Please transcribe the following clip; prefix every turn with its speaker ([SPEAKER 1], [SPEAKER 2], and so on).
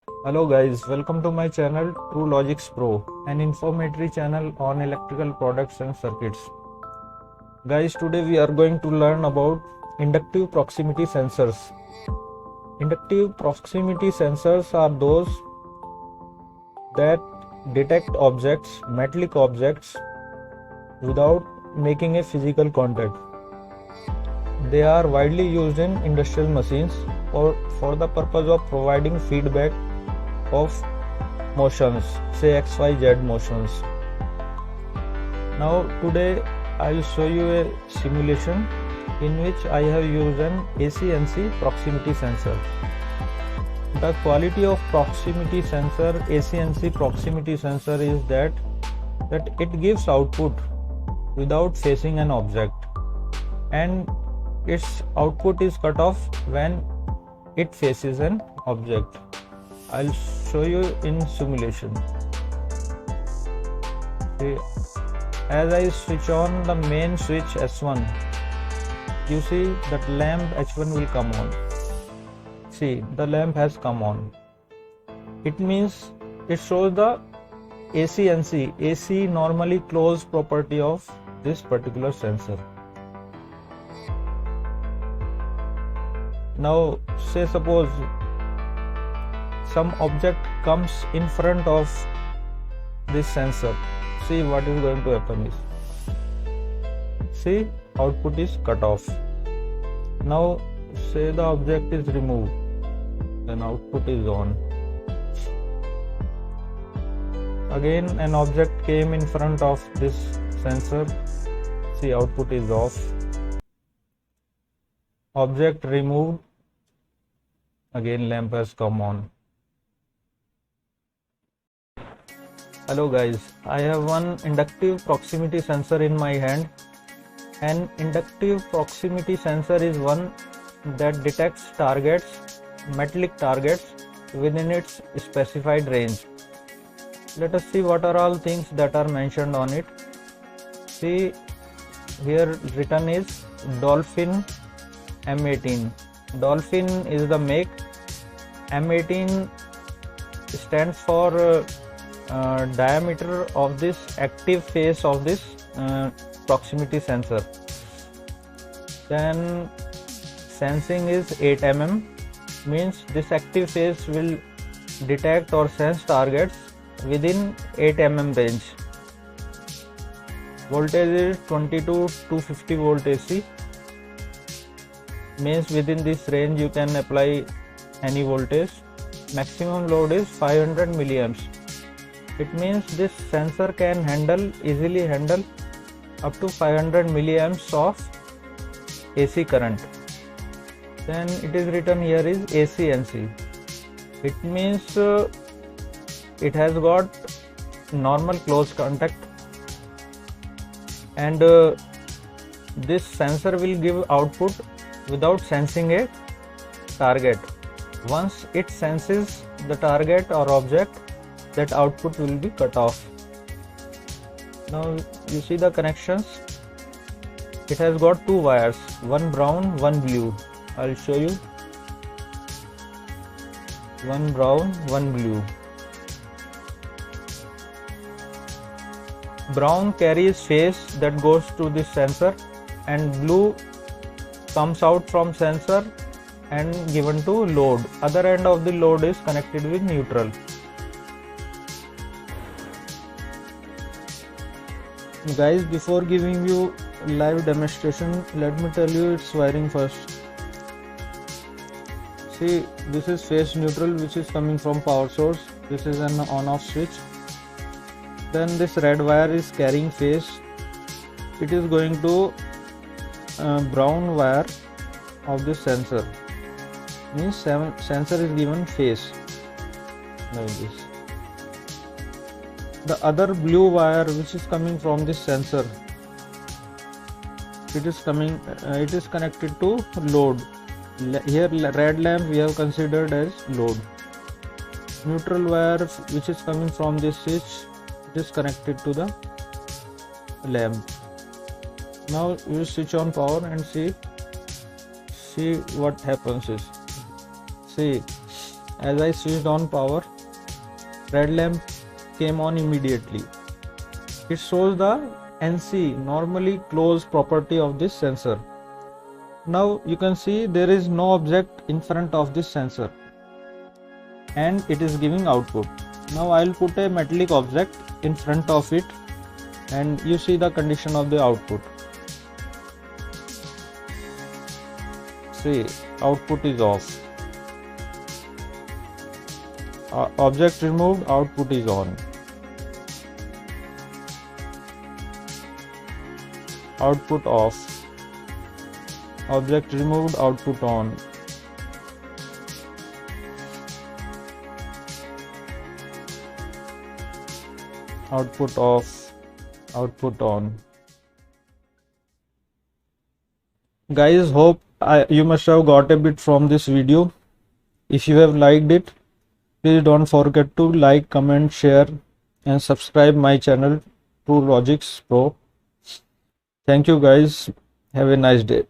[SPEAKER 1] Hello guys, welcome to my channel True Logics Pro, an informative channel on electrical products and circuits. Guys, today we are going to learn about inductive proximity sensors. Inductive proximity sensors are those that detect objects, metallic objects, without making a physical contact. They are widely used in industrial machines for the purpose of providing feedback of motions, say XYZ motions. Now today I will show you a simulation in which I have used an AC/NC proximity sensor. The quality of proximity sensor, AC/NC proximity sensor, is that it gives output without facing an object, and its output is cut off when it faces an object. I'll show you in simulation. See, as I switch on the main switch S1, you see that lamp H1 will come on. See, the lamp has come on. It means it shows the AC/NC, AC normally closed property of this particular sensor. Now say suppose some object comes in front of this sensor. See what is going to happen is, see, output is cut off. Now say the object is removed, then output is on. Again an object came in front of this sensor, see, output is off. Object removed, again lamp has come on. Hello guys, I have one inductive proximity sensor in my hand. An inductive proximity sensor is one that detects targets, metallic targets, within its specified range. Let us see what are all things that are mentioned on it. See, here written is Dolphin M18. Dolphin is the make. M18 stands for diameter of this active face of this proximity sensor. Then sensing is 8 mm, means this active face will detect or sense targets within 8 mm range. Voltage is 20 to 250 volt AC, means within this range you can apply any voltage. Maximum load is 500 milliamps. It means this sensor can easily handle up to 500 milliamps of AC current. Then it is written here is AC/NC. It means it has got normal close contact, and this sensor will give output without sensing a target. Once it senses the target or object, that output will be cut off. Now you see the connections. It has got two wires, one brown, one blue. I'll show you. One brown, one blue. Brown carries phase that goes to this sensor, and blue comes out from sensor and given to load. Other end of the load is connected with neutral. Guys, before giving you live demonstration, let me tell you its wiring first. See, this is phase neutral, which is coming from power source. This is an on-off switch. Then this red wire is carrying phase. It is going to brown wire of this sensor. Means sensor is given phase like this. The other blue wire which is coming from this sensor, it is connected to load. Here red lamp we have considered as load. Neutral wire which is coming from this switch, it is connected to the lamp. Now you switch on power and see what happens is, see, As I switched on power, red lamp came on immediately. It shows the NC, normally closed property of this sensor. Now you can see there is no object in front of this sensor and it is giving output. Now I will put a metallic object in front of it and you see the condition of the output. See, output is off. Object removed, output is on. Output off. Object removed, output on. Output off, output on. Guys, hope you must have got a bit from this video. If you have liked it, please don't forget to like, comment, share and subscribe my channel, TrueLogix Pro. Thank you guys. Have a nice day.